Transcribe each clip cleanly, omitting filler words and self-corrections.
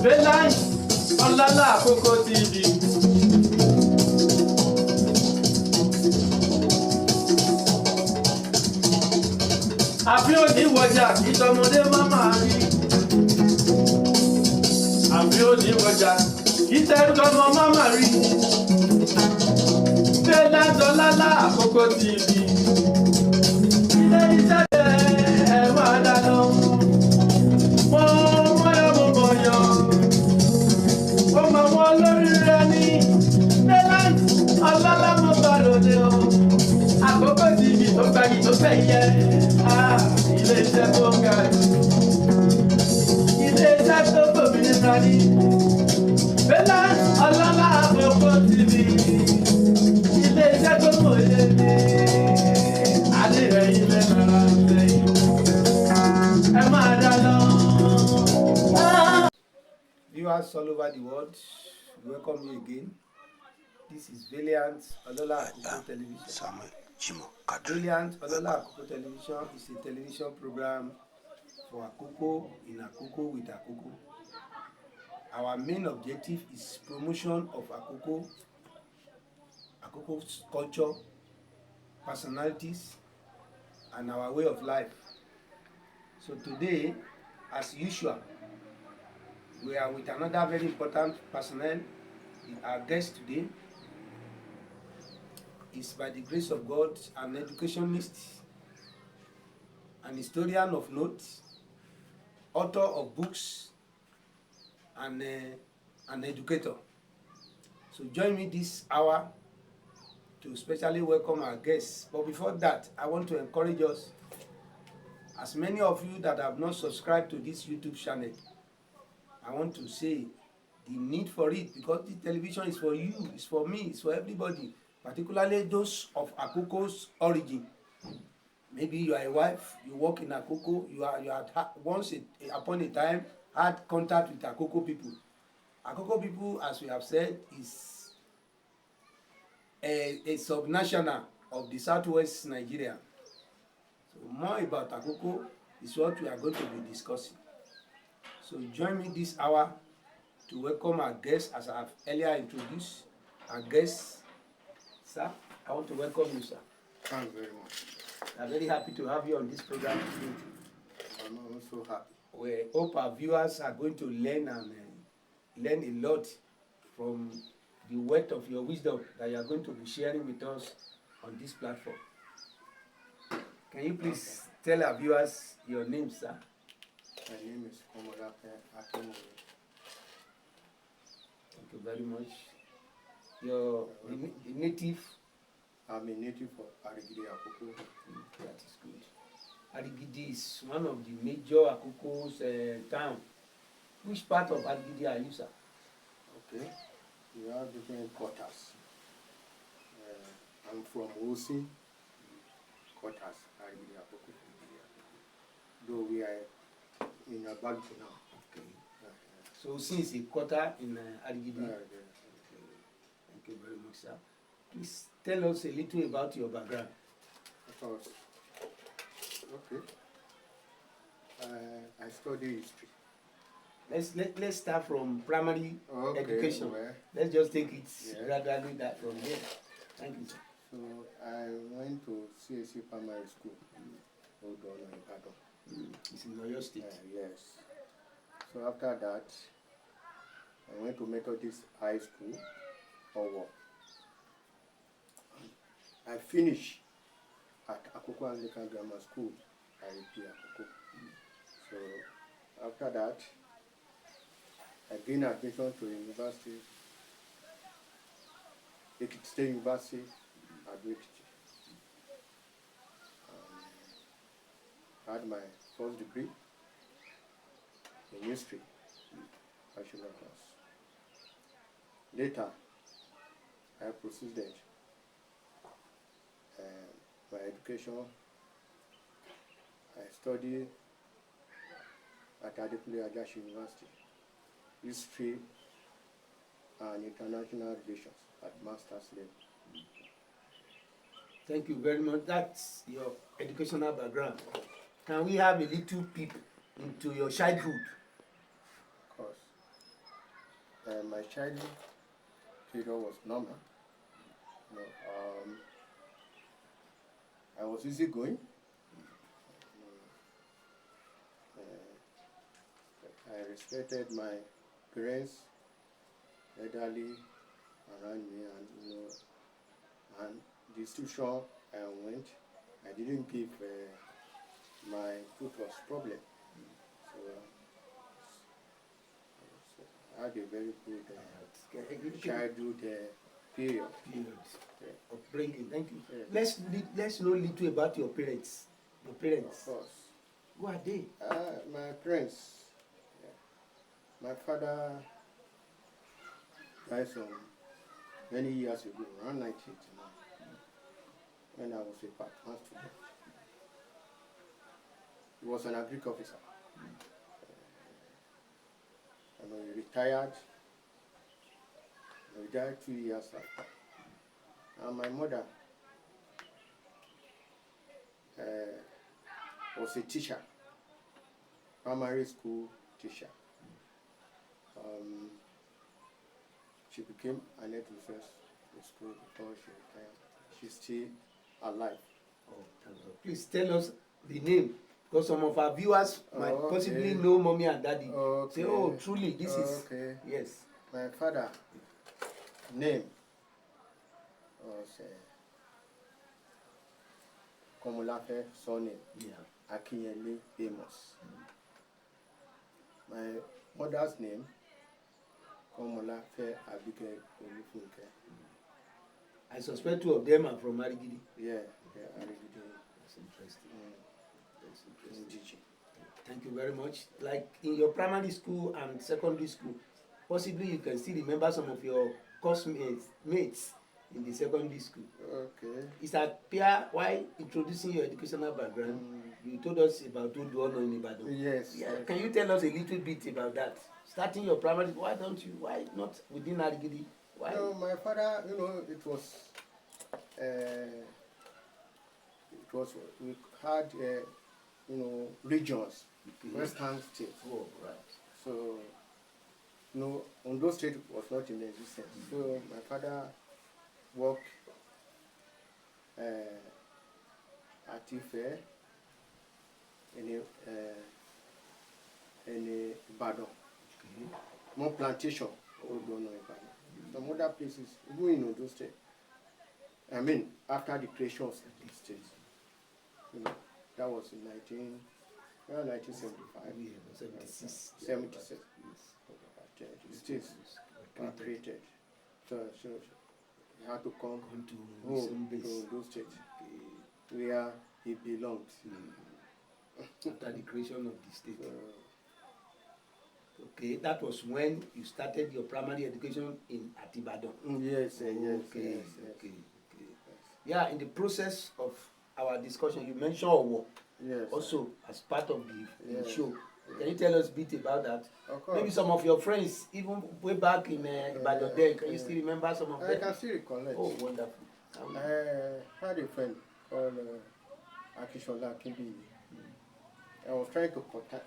Bẹ́láì ọlọ́lá Akoko TV. Àbí òní wọjà kí tọmọdé má máa rí. Àbí òní wọjà kí tẹrútọmọ má máa rí. Bẹ́láì ọlọ́lá Akoko TV. Ilé iṣẹ́ ẹ̀ máa dáná. Akoko TV tó gbayì tó fẹ́ yẹ ilé iṣẹ́ tó ń ga jù ilé iṣẹ́ tó tóbi nípa ní bẹ́lá ọlọ́lá Akoko TV ilé iṣẹ́ tó mọ̀ yé mi adé rẹ̀ ilé náírà lẹ́yìn ẹ máa dá lọ. Viewers all over the world, welcome you again. This is Valiant Olola Akoko Television. Valiant Olola Akoko Television is a television program for Akoko in Akoko with Akoko. Our main objective is promotion of Akoko, Akoko's culture, personalities, and our way of life. So today, as usual, we are with another very important personnel. Our guest today is, by the grace of God, an educationist, an historian of note, author of books, and an educator. So join me this hour to specially welcome our guests. But before that, I want to encourage us, as many of you that have not subscribed to this YouTube channel, I want to say the need for it, because the television is for you, it's for me, it's for everybody, particularly those of Akoko's origin. Maybe you are a wife, you work in Akoko, you had once upon a time had contact with Akoko people. Akoko people, as we have said, is a subnational of the southwest Nigeria. So more about Akoko is what we are going to be discussing. So join me this hour to welcome our guests, as I have earlier introduced. Our guests, sir, I want to welcome you, sir. Thank you very much. I'm very happy to have you on this program today. I'm also happy. We hope our viewers are going to learn and learn a lot from the wealth of your wisdom that you are going to be sharing with us on this platform. Can you please tell our viewers your name, sir? My name is Komolafe Akinwumi. Thank you very much. You're the native. I'm a native of Arigidi, Akoko. That is good. Arigidi is one of the major Akoko's town. Which part of Arigidi are you, sir? Okay. We have different quarters. I'm from Osi quarters, Arigidi, Akoko. Though we are in a bag now. Okay. So since a quarter in Arigidi. Okay. Thank you very much, sir. Please tell us a little about your background. Of course. Okay. I study history. Let's start from primary education. Well, Let's just take it gradually that from there. Thank you, sir. so I went to CSC Primary School, Ondo, Akoko. It's in Oyo State. Yes. So after that, I went to Methodist High School, Owo. I finished at Akoko Anglican Grammar School, IEP Akoko. So after that, I gained admission to university, Ekiti State University, at Ekiti. Had my first degree in history, bachelor class. Later, I proceeded my education. I studied at Adekunle Ajashi University, history and international relations at master's level. Thank you very much. That's your educational background. Can we have a little peep into your childhood? Of course. my childhood period was normal. You know, I was easygoing. I respected my parents, elderly around me, and and the institution I went, I didn't give my tutor's problem. So I had a very good childhood period. Upbringing. Thank you. Yeah. Let's know little about your parents. Your parents. Of course. Who are they? My parents. Yeah. My father died some many years ago, around 1989, when I was a part one student. He was an agricultural officer. And he retired. He died 2 years after. And my mother was a teacher, primary school teacher. She became an head mistress in school before she retired. She's still alive. Oh, please tell us the name, because some of our viewers might possibly know mommy and daddy. Say, oh, truly, this is yes. My father name was Komolafe, surname Akinwumi Amos. My mother's name Komolafe Abigail Olufunke. I suspect 2 of them are from Arigidi. Yeah, Arigidi. That's interesting. That's interesting. Ndiji. Thank you very much. Like in your primary school and secondary school, possibly you can still remember some of your mates in the secondary school. Okay. It's appear while introducing your educational background, you told us about Ondo in Ibadan. Yes. Yeah. Can you tell us a little bit about that? Starting your primary, why not within Arigidi? Why? No, my father, it was we had, regions, Western states. Oh, right. So, Ondo State was not in existence. So my father worked at Ife in Ibadan. More plantation, Ondo, Ibadan. Some other places, even in Ondo State. I mean, after the creation of the state. That was in 1975. 76. The states were created. So he had to come to Ondo State, where he belonged. After the creation of the state. Okay, that was when you started your primary education at Ibadan. Yes. Okay. Yeah, in the process of our discussion, you mentioned Owo. Yes. Also, as part of the show. Can you tell us a bit about that? Of course. Maybe some of your friends, even way back in Ibadan then, can you still remember some of them? I can still recollect. Oh, wonderful. I had a friend called Akisholakinbi. I was trying to contact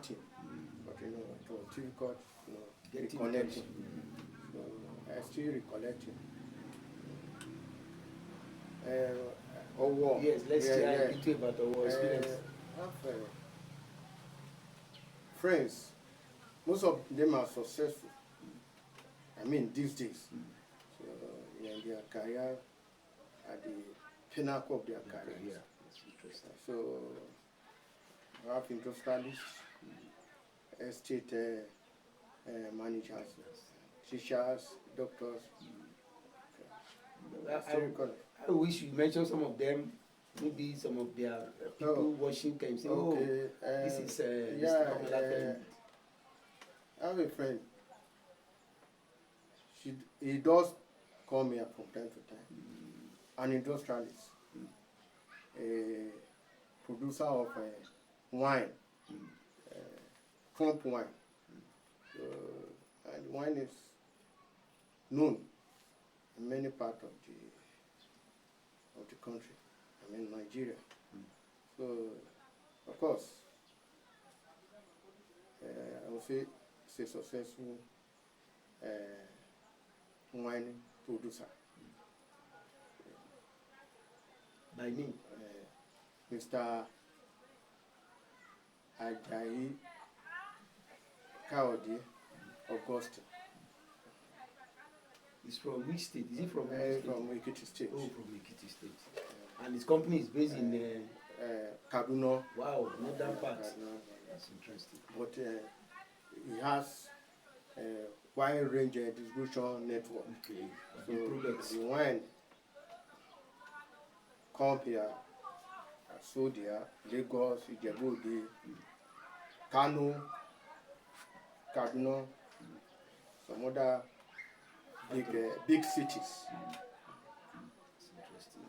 him, but it was difficult, reconnecting. So I still recollect him. Owo. Yes, let's share a little about our experience. I have friends. Most of them are successful. I mean, these days. So in their career, at the pinnacle of their career. Yeah, that's interesting. So I have industrialists, estate managers, teachers, doctors. I wish you mentioned some of them. Maybe some of their people watching can say, this is Mr. Komolafe. I have a friend. He does come here from time to time. An industrialist, a producer of wine, Trump wine. And wine is known in many parts of the country. I mean Nigeria. So, of course, I would say it's a successful wine producer. By name? Mr. Ajayi Kaode Augustine. He's from which state? Is he from which state? From Ekiti State. Oh, from Ekiti State. And his company is based in Kaduna. wow, northern part. That's interesting. But he has a wide range distribution network. Okay. So The products. the wine come here, sold here, Lagos, Ijebu-Ode, Kano, Kaduna, some other big cities. It's interesting.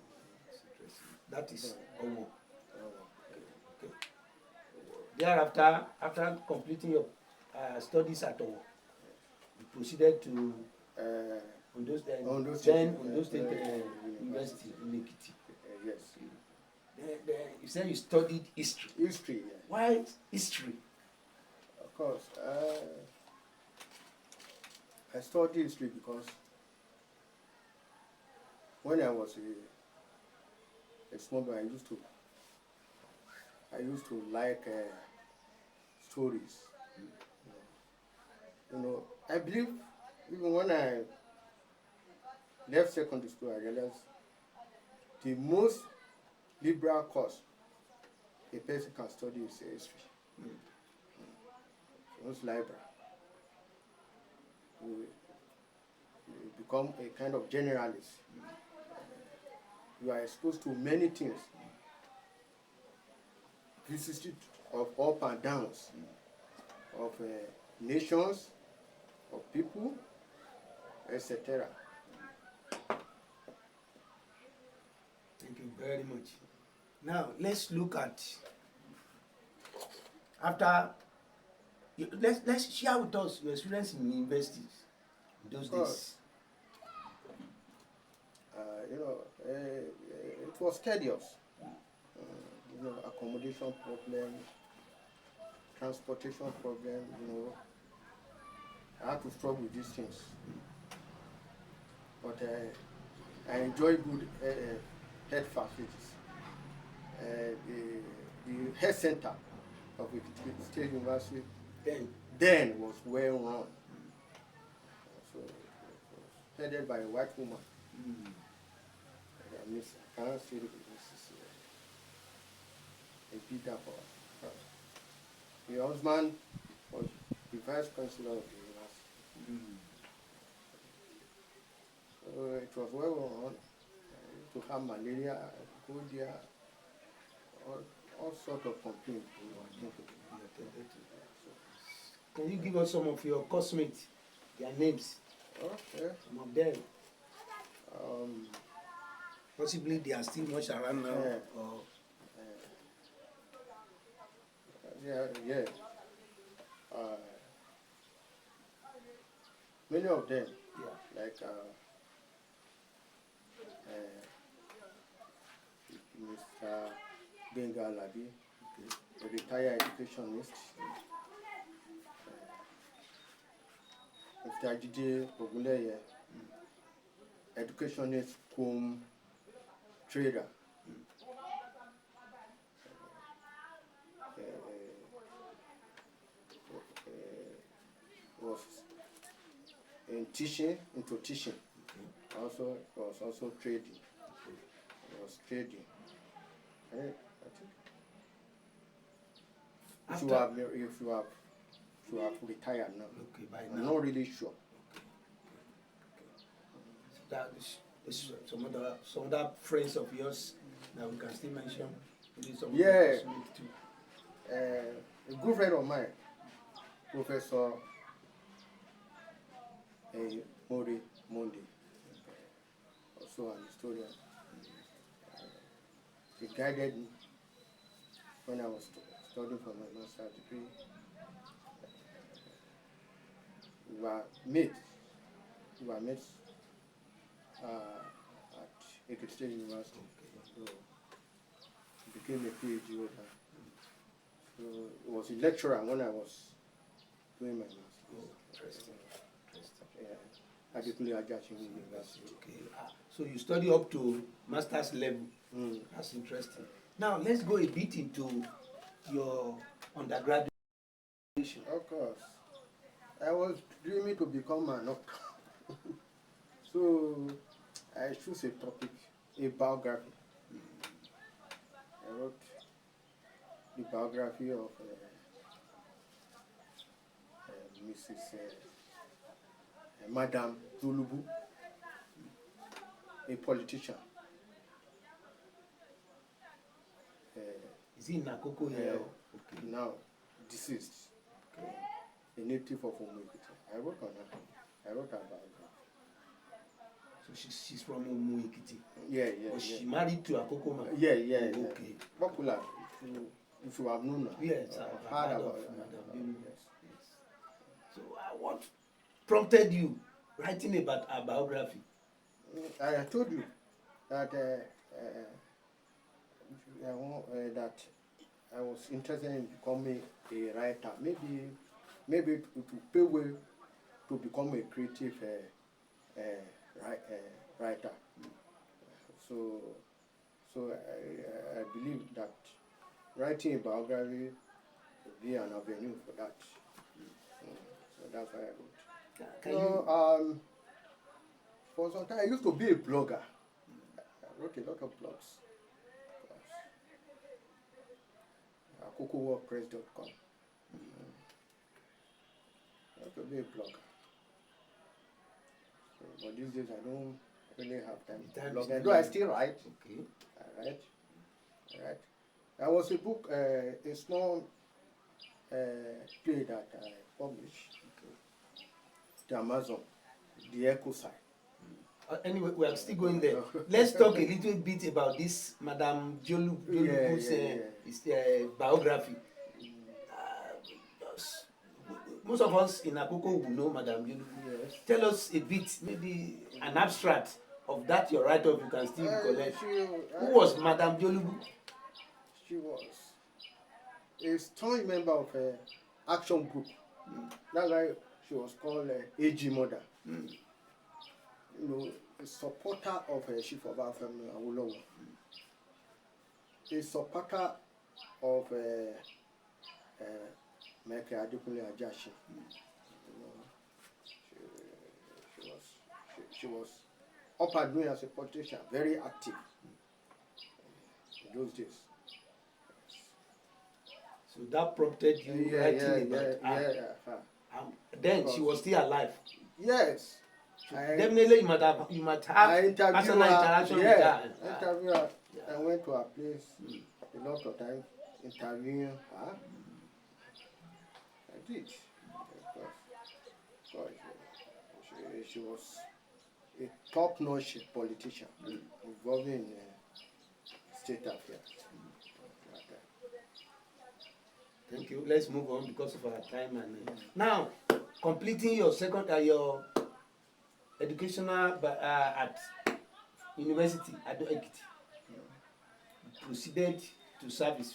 It's interesting. That is Owo. Okay. Thereafter, after completing your studies at Owo, you proceeded to Ondo State University in Ekiti. Yes. You said you studied history. History, yeah. Why history? Of course. I studied history because when I was a small boy, I used to like stories. You know, I believe even when I left secondary school, I realized the most liberal course a person can study is history. Most liberal. You become a kind of generalist. You are exposed to many things. Vicissitude of up and downs, of nations, of people, etc. Thank you very much. Now let's look at after. Let's share with us your experience in universities in those days. It was tedious. Accommodation problem, transportation problem. I had to struggle with these things. But I enjoy good health facilities. The health center of Ekiti State University then was well run. So it was headed by a white woman. I can't say this is a big for us. The husband was the vice chancellor of the university. So it was well run. I used to have malaria, go there, all sorts of complaints. Can you give us some of your classmates, their names? Okay. Some of them. Possibly they are still much around now. Yeah. Or Yeah. Many of them, like Mr. Benga Alabi, a retired educationist. Mr. Ajide Ogunleye, educationist, cum trader. Was in teaching, into teaching. Also, was also trading. Was trading. I think if you have retired now. okay, by I'm now. not really sure. That is some other friends of yours that we can still mention. Maybe some Yeah. too. A good friend of mine, Professor Mori Mondi, also an historian. He guided me when I was studying for my master's degree. We were mates at Ekiti State University. So he became a PhD holder. So he was a lecturer when I was doing my master's. Interesting. Yeah. Adekunle Ajasin University. Okay. So you study up to master's level. That's interesting. Now let's go a bit into your undergraduate. Of course, I was dreaming to become an doctor. So I choose a topic, a biography. I wrote the biography of Mrs. Madame Zulubu, a politician. Is he in Akoko here? Okay. Now deceased, Okay. a native of Ondo. I wrote on her. I wrote her biography. So she's from Ondo. Yeah. Was she married to Akoko man? Yeah. Okay. Popular. If you have known her. Yes, I've heard about of her. Madam Yes. Yes. So what prompted you writing about her biography? I told you that that I was interested in becoming a writer. Maybe it will pay way to become a creative writer. So I believe that writing a biography would be an avenue for that. So that's why I wrote. For some time I used to be a blogger. I wrote a lot of blogs. AkokoWordPress.com. I used to be a blogger. So, but these days I don't really have time to blog. Although I still write. Okay. I write. There was a book, a small play that I published to Amazon, The Echo Side. Anyway, we are still going there. Let's talk a little bit about this Madame Jolubu's biography. Most of us in Akoko will know Madame Jolubu. Yes. Tell us a bit, maybe an abstract of that your write-up you can still recollect. Who was Madame Jolubu? She was a strong member of Action Group. That's why she was called AG Mother. You know, a supporter of Chief of our family, Awolowo. A supporter of Michael Adekunle Ajasin. She was up and doing as a politician, very active in those days. So that prompted you writing about her. Then she was still alive. Yes. Definitely you might have personal interaction with her. I interviewed her. I went to her place a lot of times, interviewing her. I did. Because she was a top-notch politician involved in state affairs. Thank you. Let's move on because of our time. And now, completing your second your educational at university at Ekiti, proceeded to service.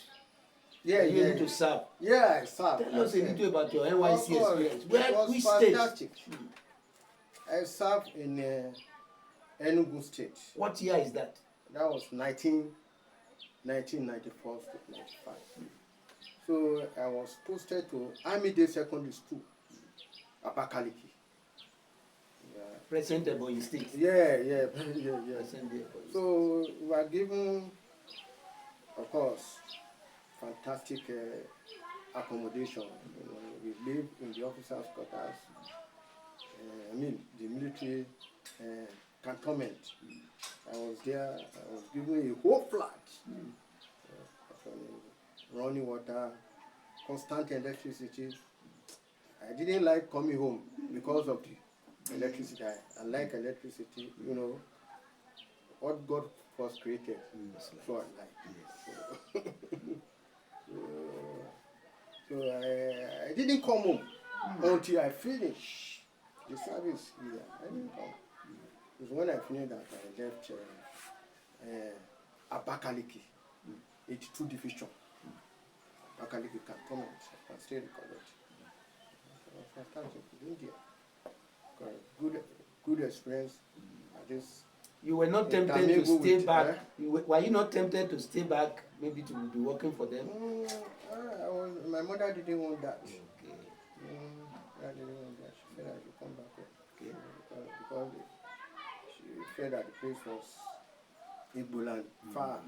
Yeah, you able to serve? Yeah, I served. Tell us a little about your NYC experience. Which fantastic. state? I served in Enugu State. What year is that? That was 1994 to 95. So I was posted to Army Day Secondary School, Abakaliki. Present Ebonyi State. Yeah. So we were given, of course, fantastic accommodation. You know, we lived in the officers' quarters. The military cantonment. I was there. I was given a whole flat. Running water, constant electricity. I didn't like coming home because of the electricity. I like electricity, you know, what God first created. So I like. So I didn't come home until I finished the service here. I didn't come. It was when I finished that I left Abakaliki, 82 Division. Abakaliki cantonment. I can still recollect. Fantastic in India. Good good experience. At this. You were not tempted to stay back. Were you not tempted to stay back, maybe to be working for them? My mother didn't want that. Okay. I didn't want that. She said I should come back home. Okay. Because she felt that the place was Igboland, far.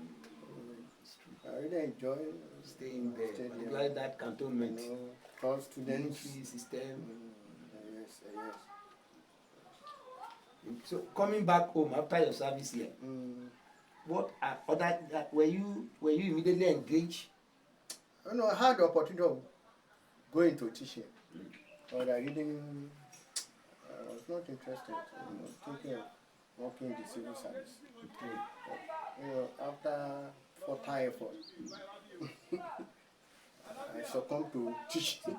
I really enjoy staying there. Particularly that cantonment. All students. System. Yes. So coming back home after your service here, what are other were you immediately engaged? I had the opportunity of going to teaching, but I didn't. I was not interested. Thinking of working in the civil service. But, after 4 time effort, I succumbed to teaching.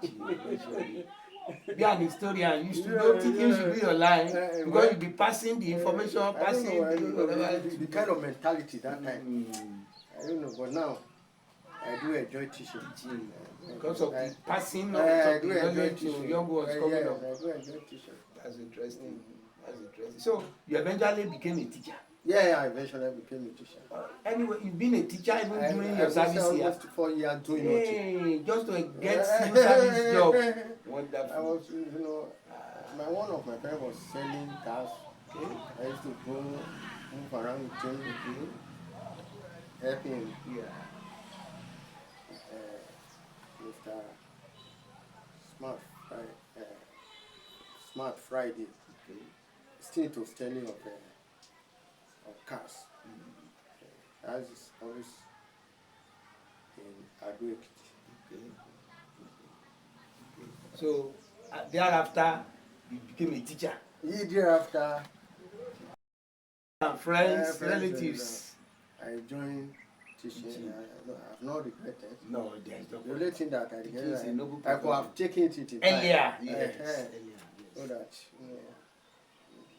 Be an historian. You should know teaching should be your line because you'll be passing the information, passing the kind of mentality that time. I don't know, but now I do enjoy teaching. Because of the passing of the knowledge to young ones coming up. I do enjoy teaching. That's interesting. So you eventually became a teacher. Yeah, I eventually became a teacher. Anyway, you've been a teacher even during your service here. Almost 4 years doing nothing. Just to get civil service job. Wonderful. I was, one of my parents was selling cars. Okay. I used to go move around with him, help him. Yeah. Mr. Smart Friday. Okay. Still to selling of cars. As is always in Ado Ekiti. Okay. So thereafter, you became a teacher. Thereafter, friends, relatives. I joined teaching. I have not regretted. No, there's no. The only thing that I regret, I could have taken it in earlier. time. Yes. So that.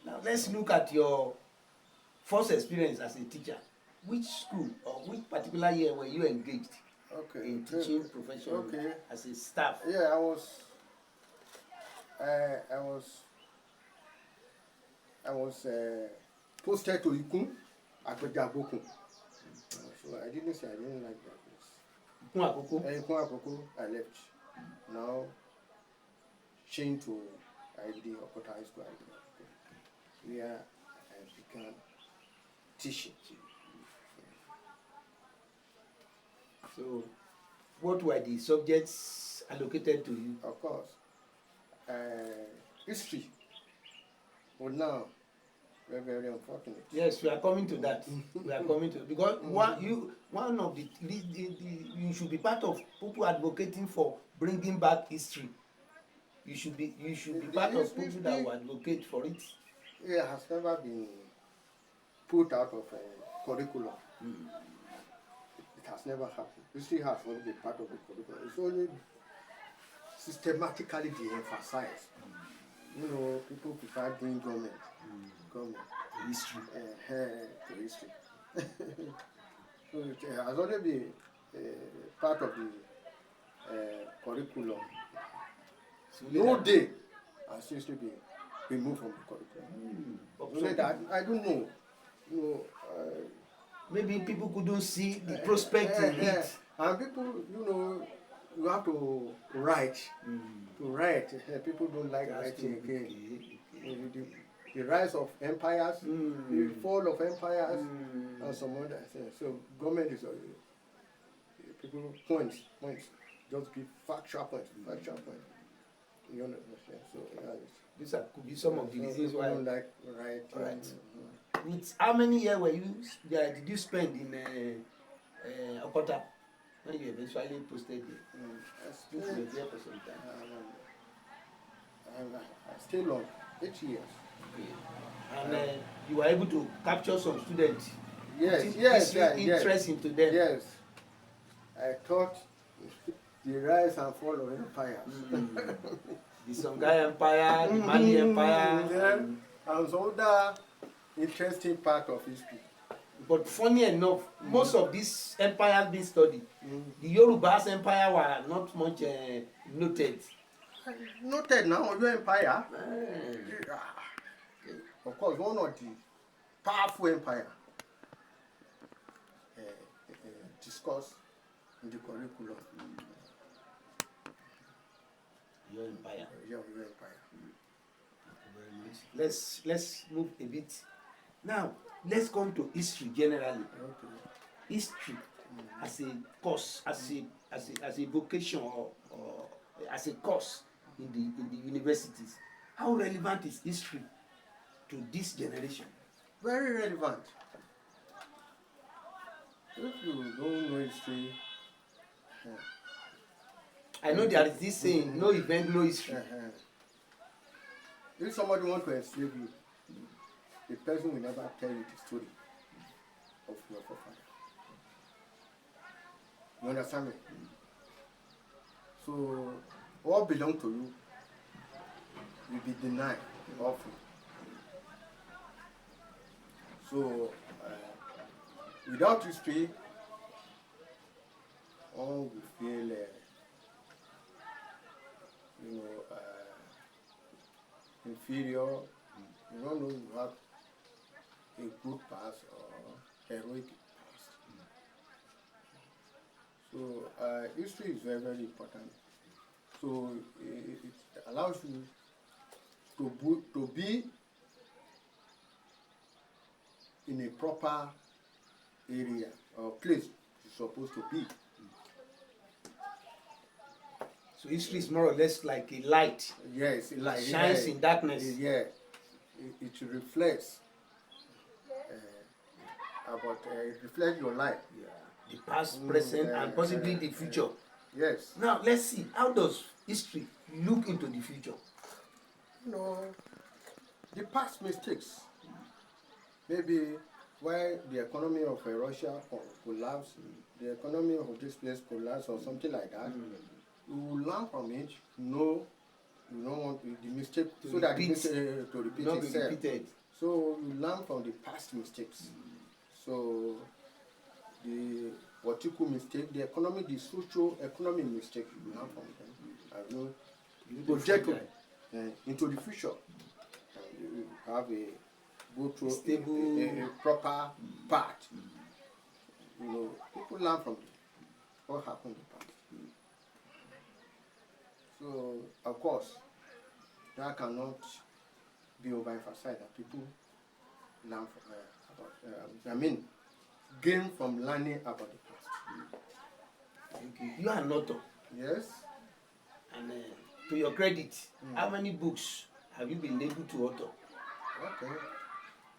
Now let's look at your first experience as a teacher. Which school or which particular year were you engaged in teaching profession as a staff? Yeah, I was posted to Ikun at Akoko. So I didn't say I didn't like that place. Akoko? Akoko, I left. Now changed to ID Okota High School. Where I began teaching. So, what were the subjects allocated to you? Of course, history. But now, we're very unfortunate. Yes, we are coming to that. We are coming to because one of the you should be part of people advocating for bringing back history. You should be part of people that will advocate for it. It has never been put out of a curriculum. It has never happened. History has only been part of the curriculum. It's only systematically de-emphasized. People prefer doing government. History. To history. So it has only been part of the curriculum. So no day has history been removed from the curriculum. Only that, I don't know. Maybe people couldn't see the prospect in it. And people, you have to write. To write. People don't like writing again. The rise of empires, the fall of empires, and some other things. So government is people points. Just give factual points. You understand? So these could be some of the reasons why. Don't like writing. Right. With how many years did you spend in Okota when you eventually posted there? You were there for some time. I stayed long, 8 years. Okay. And you were able to capture some students. Yes, interest into them. Yes. I taught the rise and fall of empires. The Songhai Empire, the Mali Empire. And some other interesting part of history. But funny enough, most of these empires being studied, the Yoruba's empire were not much noted. Noted now, your empire. of course, one of the powerful empire discussed in the curriculum. Your empire. Your empire. Very much. Let's move a bit. Now, let's come to history generally. Okay. History as a course, as a vocation or as a course in the universities. How relevant is history to this generation? Very relevant. If you don't know history, I know there is this saying, no event, no history. If somebody wants to enslave you, the person will never tell you the story of your forefather. You understand me? So, what belongs to you will be denied often. So, without history, one will feel, inferior. You don't know you have a good past or heroic past. So, history is very, very important. So, it allows you to be in a proper area or place you're supposed to be. So history is more or less like a light. Yes, It shines in darkness. Yeah, it reflects it reflects your life. Yeah. The past, present, and possibly the future. Yes. Now let's see, how does history look into the future? The past mistakes. Maybe why the economy of Russia collapsed, the economy of this place collapsed or something like that. You will learn from it, know you don't want the mistake To so repeat, that the mistake to repeat not be itself. repeated. So you learn from the past mistakes. So the political mistake, the economic, the socio-economic mistake, you learn from them. And you project into the future. And you have go through stable, a proper path. People learn from what happened in the past. So, of course, that cannot be overemphasized that people learn from, gain from learning about the past. Okay. You are an author. Yes. And to your credit, how many books have you been able to author? Okay.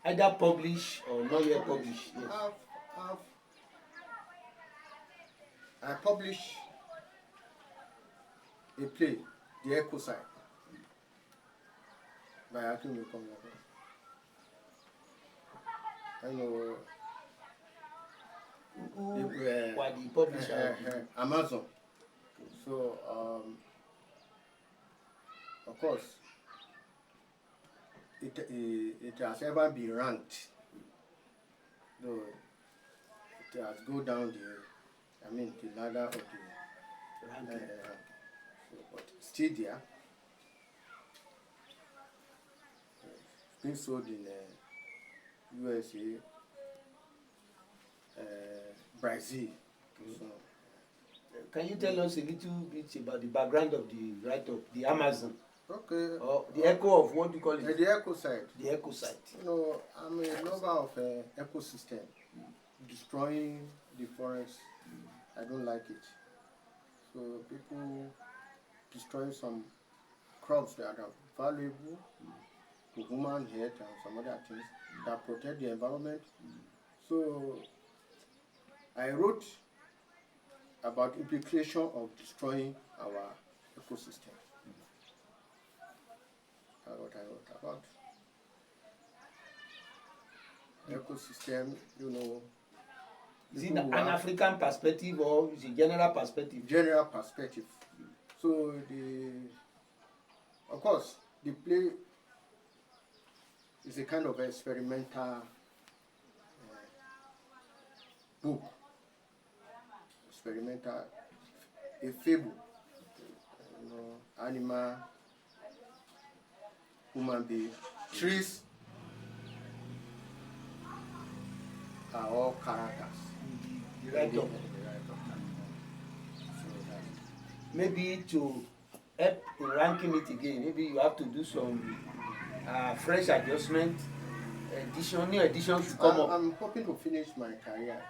Either published or not yet published. Yes. I published a play, The Echo Side, by Akinwumi. I know. Who were the publisher? Amazon. So, of course, it has ever been ranked. Though it has go down the ladder of the Ranking. but still there. It's been sold in USA, Brazil. So, Can you tell us a little bit about the background of the write-up, the Amazon? okay. Or the echo of what do you call it? The Echo Side. The echo site. I'm a lover of ecosystem. Destroying the forest, I don't like it. So people destroying some crops that are valuable to human health and some other things that protect the environment. So I wrote about implication of destroying our ecosystem. That's what I wrote about. Ecosystem, Is it an African perspective or is it general perspective? General perspective. So of course, the play is a kind of experimental book, experimental, a fable, animal, human being, trees, are all characters. The write-up. The write-up. So that Maybe to help in ranking it again, maybe you have to do some fresh adjustment. New edition should come up. I'm hoping to finish my career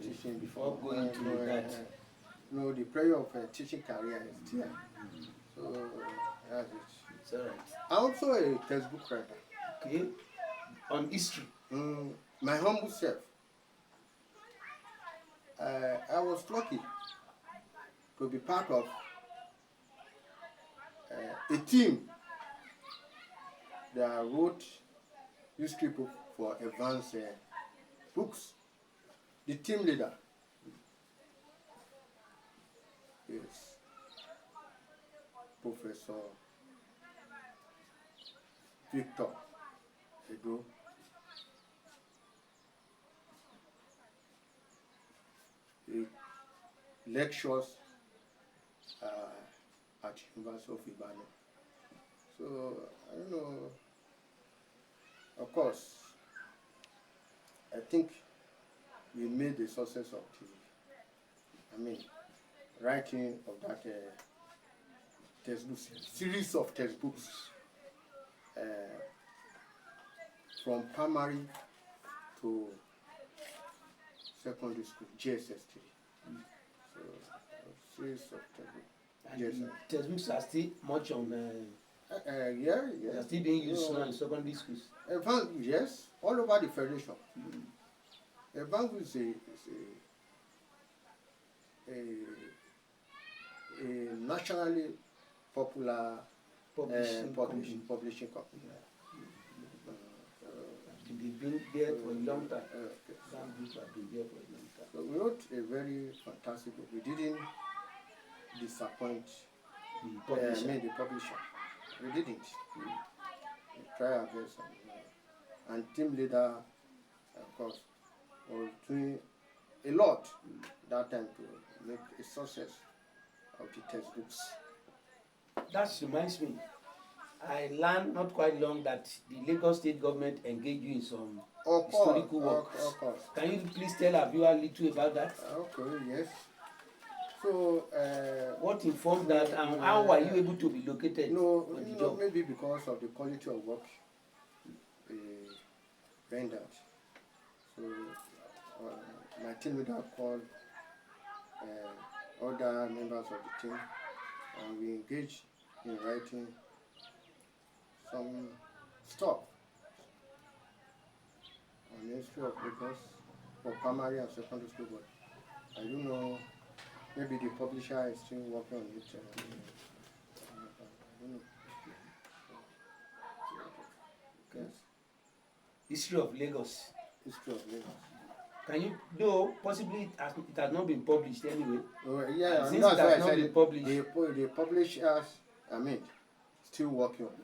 teaching Before going to that. No, the prayer of a teaching career is there. So that's it. It's all right. I'm also a textbook writer. Okay. On history. My humble self. I was lucky to be part of a team that wrote history book for advanced books. The team leader is Professor Victor Edo. He lectures at University of Ibadan. So I don't know. Of course, I think we made the success of writing of that textbook series of textbooks from primary to secondary school, GSS3. So series of textbooks. And textbooks are still much on. Yeah. They are still being used now in secondary schools. Yes, all over the federation. Evangu is a nationally popular publishing company. They've been there for a long time. Some groups have been there for a long time. So we wrote a very fantastic book. We didn't disappoint the publisher. We didn't. We tried our best. And team leader, of course, was doing a lot that time to make a success of the textbooks. That reminds me, I learned not quite long that the Lagos state government engaged you in some historical work. Of course. Can you please tell our viewer a little about that? Okay, yes. So, what informed that, and how were you able to be located for the job? Maybe because of the quality of work rendered. So, my team leader called other members of the team, and we engaged in writing some stuff on the history of Lagos for primary and secondary school. But I don't know. Maybe the publisher is still working on it. I don't know. Yes. History of Lagos. History of Lagos. Can you know? Possibly it has not been published anyway. Yeah, since it has not been published, the publishers, still working on it.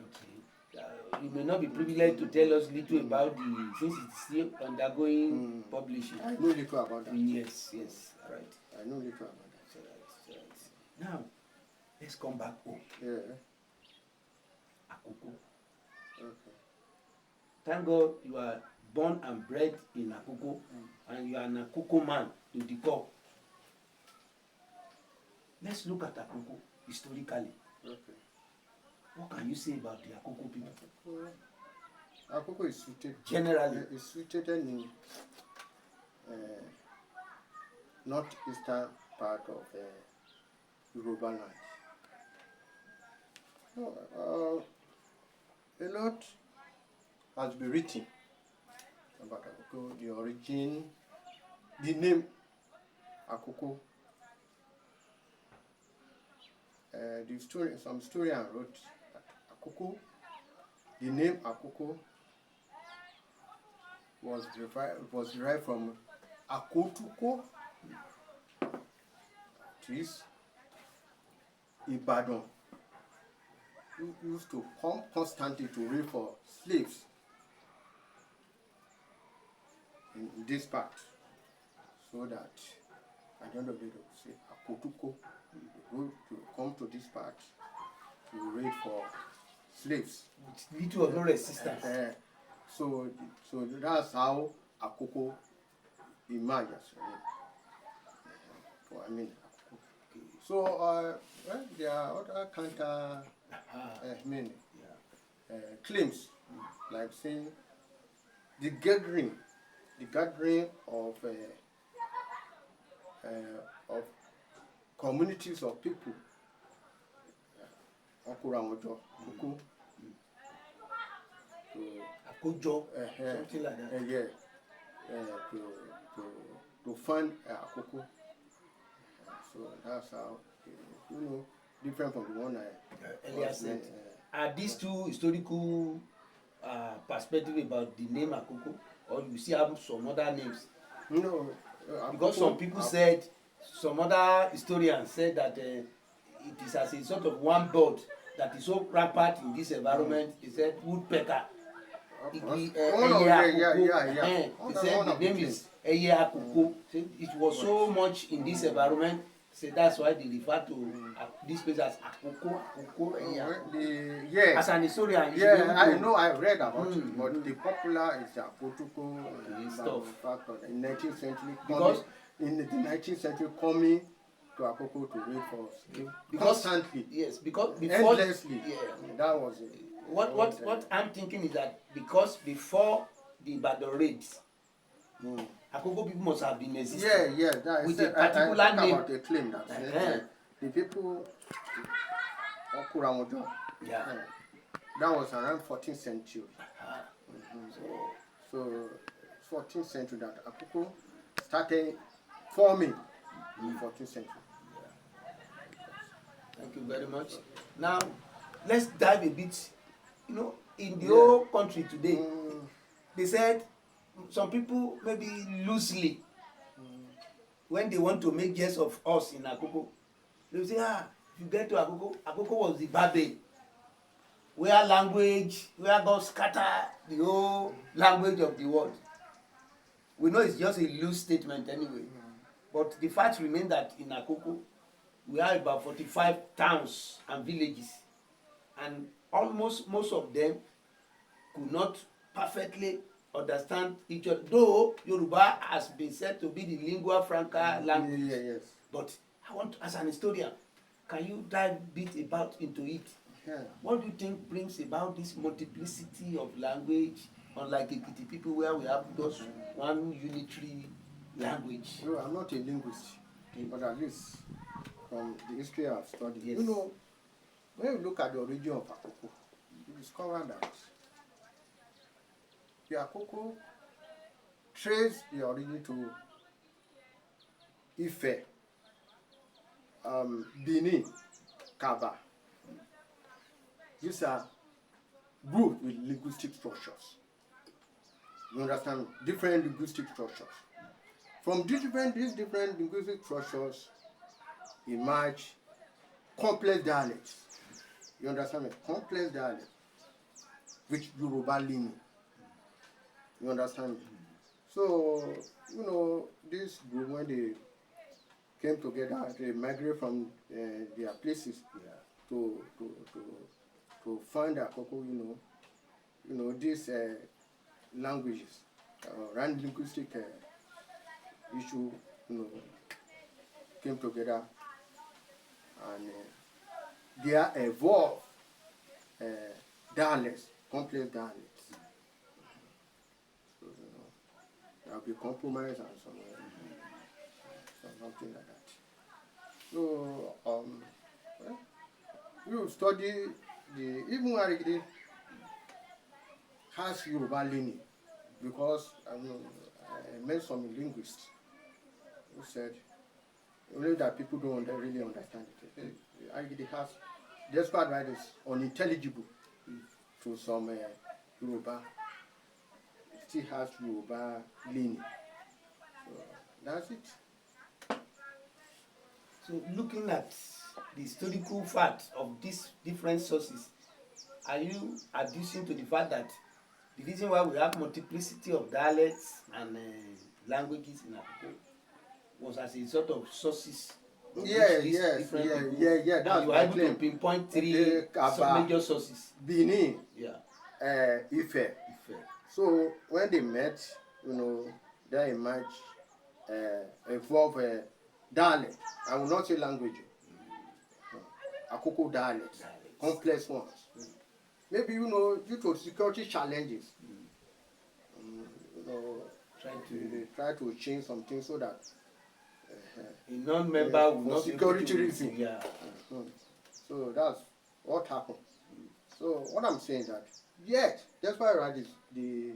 Okay. You may not be privileged to tell us little about since it's still undergoing publishing. I know little about that. Yes, right. I know little about that. Right. Now, let's come back home. Yeah. Akoko. Okay. Thank God you are born and bred in Akoko, and you are an Akoko man to the core. Let's look at Akoko historically. Okay. What can you say about the Akoko people? Akoko is situated generally. It's situated in northeastern part of Yoruba land. A lot has been written about Akoko, the origin, the name Akoko. Some historian wrote that Akoko, the name Akoko was derived from Akotuko, which is Ibadan, who used to come constantly to wait for slaves in this part, so that at the end of the day they would say Akotuko, to come to this part to wait for slaves. With little or no resistance. So that's how Akoko emerged as your name. For Akoko. So well, there are other counter claims, like saying the gathering of communities of people, Akuko, Akojo, something like that. To fund Akoko. So that's how, different from the one I earlier said. Are these two historical perspective about the name Akoko, or you see have some other names? No, because some people said, some other historians said that it is as a sort of one bird that is so rampant in this environment. He said woodpecker. They said the name is Akoko. It was so much in this environment. So that's why they refer to this place as Akoko. Yes. As an historian, I know, I read about it, but the popular is Akotoko stuff. In 19th century, because in the 19th century, coming to Akoko to read for us constantly. Yes, because before endlessly. Yeah, that was it. What I'm thinking is that because before the Ibadan raids, Akoko people must have been existing. That with a particular name. About a claim that the people Okuramojo. That was around 14th century. So 14th century that Akoko started forming in 14th century. Thank you very much. Now let's dive a bit. In the whole country today, they said some people maybe loosely, when they want to make jest of us in Akoko, they will say, if you get to Akoko was the Babel, where God scatter the whole language of the world. We know it's just a loose statement anyway. But the fact remains that in Akoko, we have about 45 towns and villages. And almost most of them could not perfectly understand each other. Though Yoruba has been said to be the lingua franca language. Yes. But I want, as an historian, can you dive a bit into it? What do you think brings about this multiplicity of language, unlike Ekiti people where we have just one unitary language? No, I'm not a linguist, but at least from the history I've studied, yes. When you look at the origin of Akoko, you discover that the Akoko trace the origin to Ife, Benin, Kaba. These are groups with linguistic structures. You understand? Different linguistic structures. From these different linguistic structures emerge complex dialects. You understand me? Complex dialects with Yoruba leaning. You understand me? So, this group, when they came together, they migrated from their places to find Akoko, these languages, around linguistic issue, came together and they are evolved dialects, complex dialects. So, there will be compromise and something like that. So, you study even Arigidi has Yoruba leaning, because I met some linguists who said only that people don't really understand it. Arigidi has, despite that it's unintelligible to some Yoruba, it still has Yoruba leaning. So that's it. So looking at the historical facts of these different sources, are you adducing to the fact that the reason why we have multiplicity of dialects and languages in Akoko was as a sort of sources? Yeah. That's you are able to pinpoint three major sources. Benin, Ife. So when they met, they emerged involve dialect. I will not say language. Akoko dialects, complex ones. Maybe due to security challenges, they try to change something so that a non-member will not security reason. Yeah. So that's what happened. So what I'm saying that yet, that's why I write the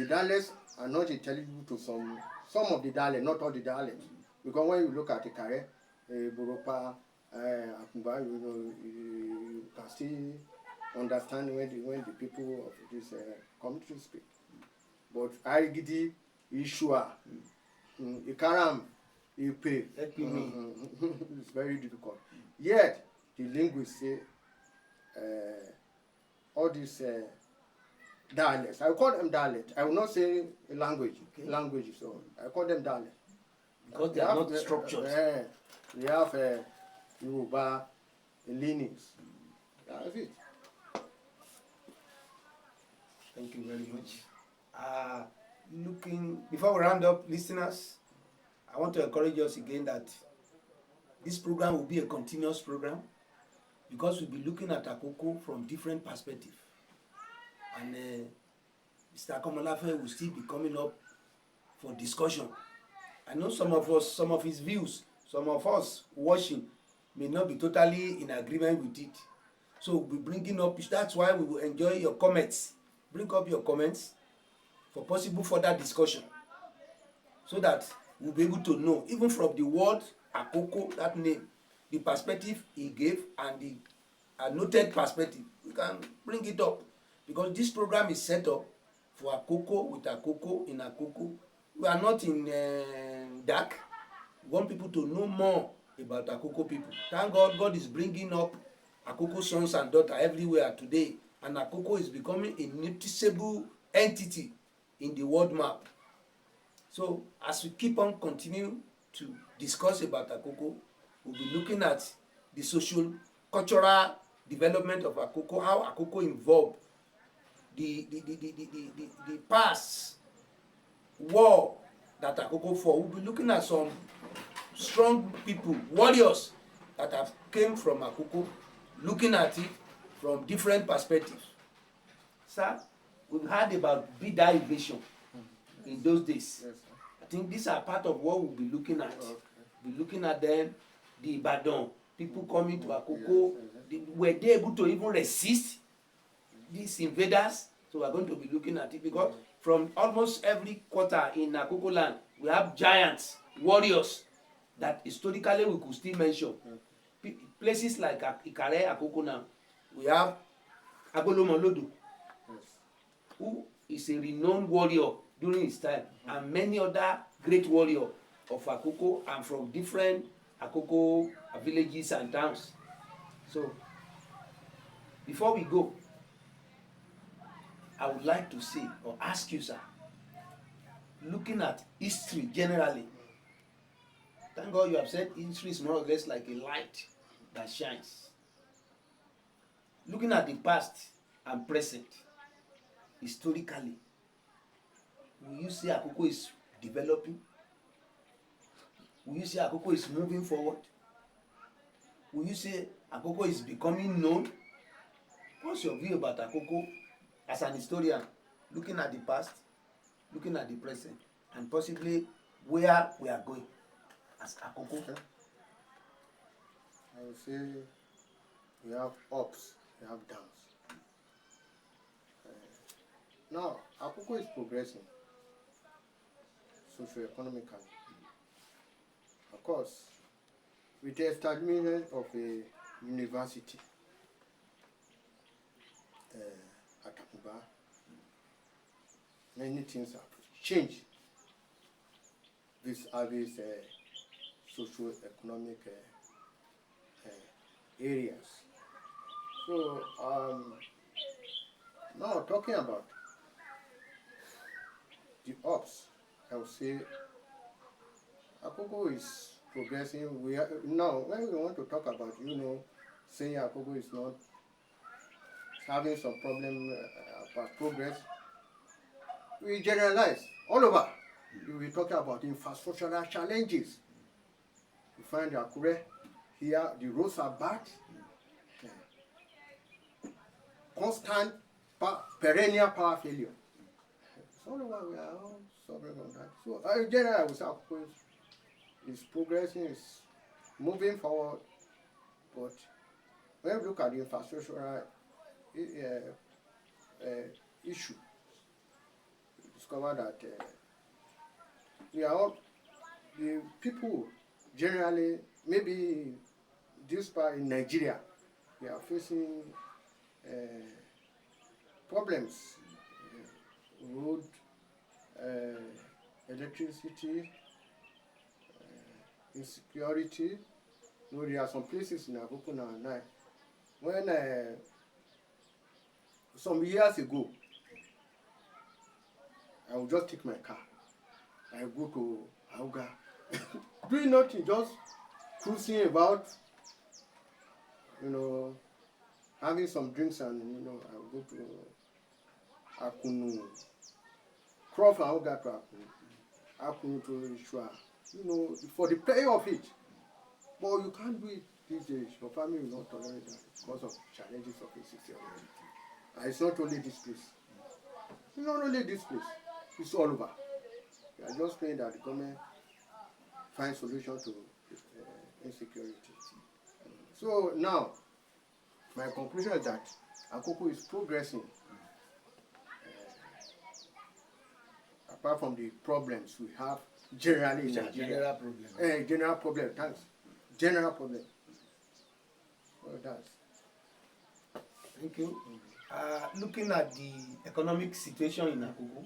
dialects are not intelligible to some of the dialects, not all the dialects. Because when you look at the Kare, Boropa, Akumba, you can still understand when the people of this community speak. But Arigidi, Ishua, Ikaram, Ipe, it's very difficult. Yet, the linguists say all these dialects. I call them dialects. I will not say language. Okay. Languages. So I call them dialects. Because they are not structured. We have Yoruba leanings. That's it. Thank you very much. Before we round up, listeners, I want to encourage us again that this program will be a continuous program because we'll be looking at Akoko from different perspectives. And Mr. Komolafe will still be coming up for discussion. I know some of his views, some of us watching may not be totally in agreement with it. So we'll be bringing up, that's why we will enjoy your comments. Bring up your comments for possible further discussion so that we'll be able to know, even from the word Akoko, that name, the perspective he gave and the noted perspective, we can bring it up. Because this program is set up for Akoko, with Akoko, in Akoko. We are not in dark. We want people to know more about Akoko people. Thank God, God is bringing up Akoko sons and daughters everywhere today. And Akoko is becoming a noticeable entity in the world map. So as we keep on continuing to discuss about Akoko, we'll be looking at the social, cultural development of Akoko, how Akoko evolved, the past war that Akoko fought. We'll be looking at some strong people, warriors that have came from Akoko, looking at it from different perspectives. Sir, we've heard about Bida invasion in those days. Yes, I think these are part of what we'll be looking at. Okay. We'll be looking at them, the Ibadan, people coming to Akoko. Were they able to even resist these invaders? So we're going to be looking at it because from almost every quarter in Akoko land, we have giants, warriors that historically we could still mention. Places like Ikare, Akoko now, we have Agolomolodo, who is a renowned warrior during his time, and many other great warriors of Akoko and from different Akoko villages and towns. So, before we go, I would like to say or ask you, sir, looking at history generally, thank God you have said history is more or less like a light that shines. Looking at the past and present, historically, will you say Akoko is developing? Will you say Akoko is moving forward? Will you say Akoko is becoming known? What's your view about Akoko as an historian, looking at the past, looking at the present, and possibly where we are going as Akoko? I would say we have ups, we have downs. Now, Akoko is progressing socio-economically. Of course, with the establishment of a university at Akuba, many things have changed with socio-economic areas. So, now talking about the ups, I would say Akoko is progressing. We are, now, when we want to talk about, saying Akoko is not having some problem about progress, we generalize all over. You will talk about infrastructural challenges. You find Akure here, the roads are bad. Constant perennial power failure. So we are all suffering from that. So in general, I would say Akoko is progressing, is moving forward, but when we look at the infrastructural issue, we discover that we are all, the people generally, maybe this part in Nigeria, we are facing problems, road, electricity, insecurity. You know, there are some places in Akoko now. When some years ago, I would just take my car. I go to Auga, doing nothing, just cruising about, you know, having some drinks, and you know, I would go to Akunu, cross from Auga to Akunu to Ishua, you know, for the pay of it. But you can't do it these days. Your family will not tolerate that because of challenges of insecurity. And it's not only this place. It's not only this place. It's all over. We are just praying that the government find solution to insecurity. So now, my conclusion is that Akoko is progressing. Apart from the problems we have generally in Nigeria. General problem, thanks. General problem. Well, that's. Thank you. Looking at the economic situation in Akoko,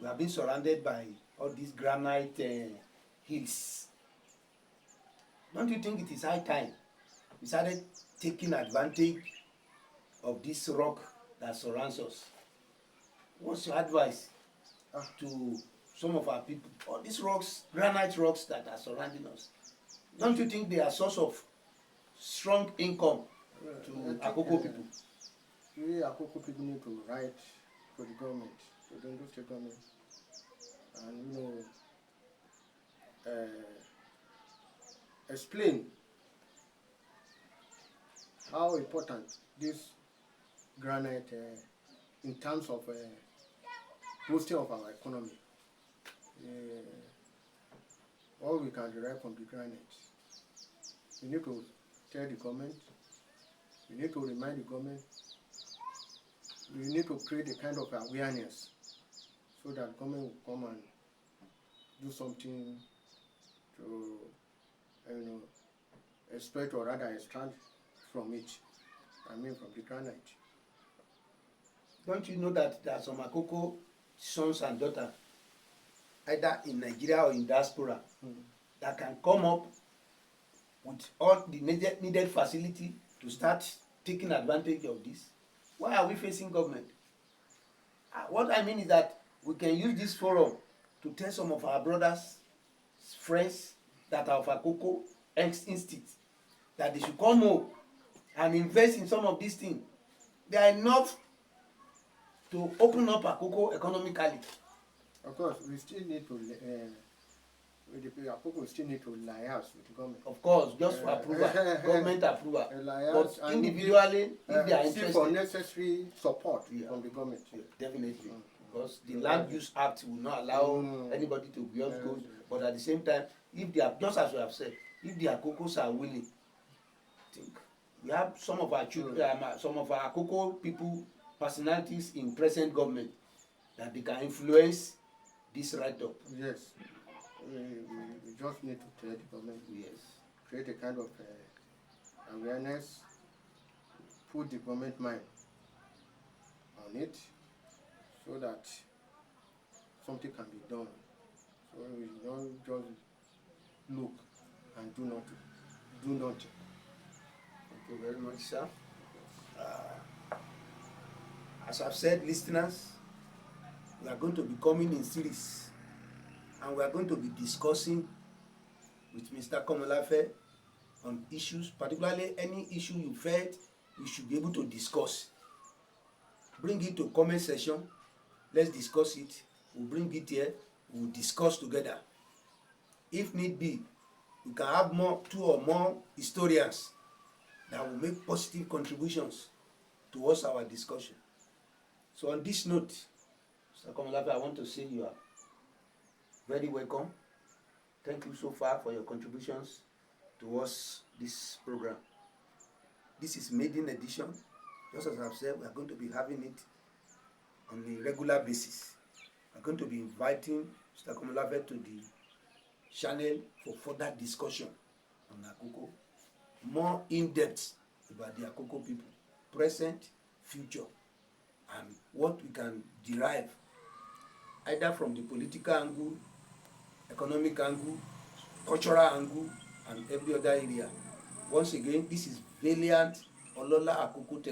we have been surrounded by all these granite hills. Don't you think it is high time we started taking advantage of this rock that surrounds us? What's your advice to some of our people? All these rocks, granite rocks that are surrounding us, don't you think they are a source of strong income to Akoko people? We Akoko people need to write to the government, to the Ondo state government, and you know, explain how important this granite in terms of boosting of our economy. All we can derive from the granite. We need to tell the government, we need to remind the government, we need to create a kind of awareness so that government will come and do something to, you know, expect or rather extract from it. I mean from the granite. Don't you know that there are some Akoko sons and daughters, either in Nigeria or in diaspora, that can come up with all the needed facility to start taking advantage of this? Why are we facing government? What I mean is that we can use this forum to tell some of our brothers, friends that are of Akoko instinct that they should come home and invest in some of these things. They are enough to open up Akoko economically. Of course, we still need to Akoko still need to liaise with the government. Of course, just for approval, government approval. But individually, if they are interested, for necessary support from the government. Definitely, because the Land Use Act will not allow anybody to be off goals. But at the same time, if they are, just as we have said, if the Akokos are willing, I think we have some of our children, some of our Akoko people, personalities in present government that they can influence this write-up. Yes. We just need to tell the government, create a kind of awareness, put the government mind on it, so that something can be done. So we don't just look and do nothing. Thank you very much, sir. As I've said, listeners, we are going to be coming in series, and we are going to be discussing with Mr. Komolafe on issues, particularly any issue you felt we should be able to discuss. Bring it to comment section. Let's discuss it. We'll bring it here. we will discuss together. If need be, we can have two or more historians that will make positive contributions towards our discussion. So on this note, Mr. Komolafe, I want to say you are very welcome. Thank you so far for your contributions towards this program. This is maiden edition. Just as I've said, we are going to be having it on a regular basis. We are going to be inviting Mr. Komolafe to the channel for further discussion on Akoko, more in-depth about the Akoko people, present, future, and what we can derive either from the political angle, economic angle, cultural angle, and every other area. Once again, this is Valiant Olola Akoko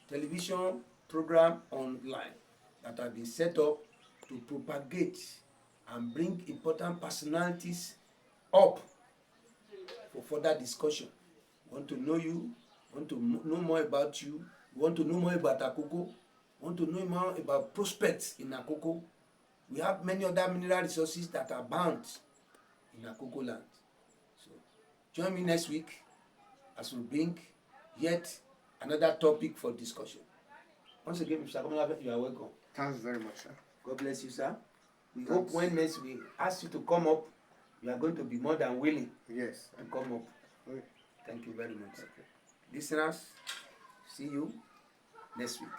television program online that have been set up to propagate and bring important personalities up for further discussion. Want to know you, want to know more about you, want to know more about Akoko, want to know more about prospects in Akoko. We have many other mineral resources that are bound in Akoko land. So join me next week as we bring yet another topic for discussion. Once again, Mr. Komolafe, you are welcome. Thanks very much, sir. God bless you, sir. We hope when next we ask you to come up, you are going to be more than willing Yes. to come up. Okay. Thank you very much. Okay. Listeners, see you next week.